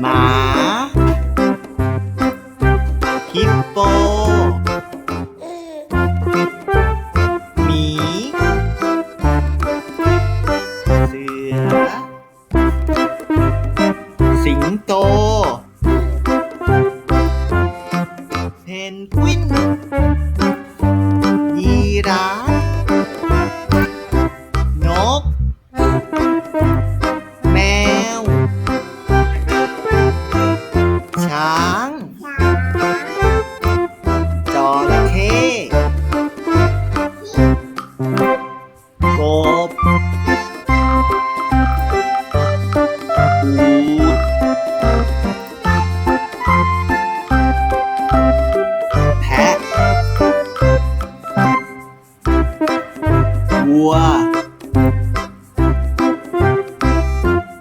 หมาฮิปโปหมีเสือสิงโตเพนกวินยีราฟนกแมวช้างจระเข้กบอูฐแพะวัว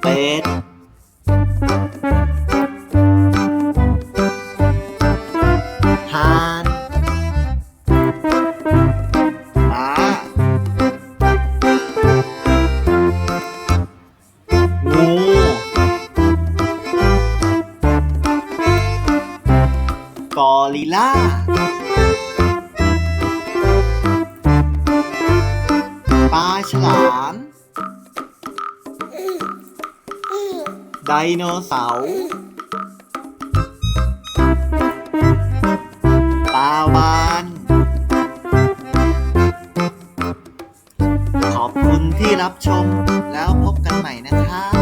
เป็ดห่านม้างูกอริลลาปลาฉลามไดโนเสาร์ปลาวาฬขอบคุณที่รับชมแล้วพบกันใหม่นะครับ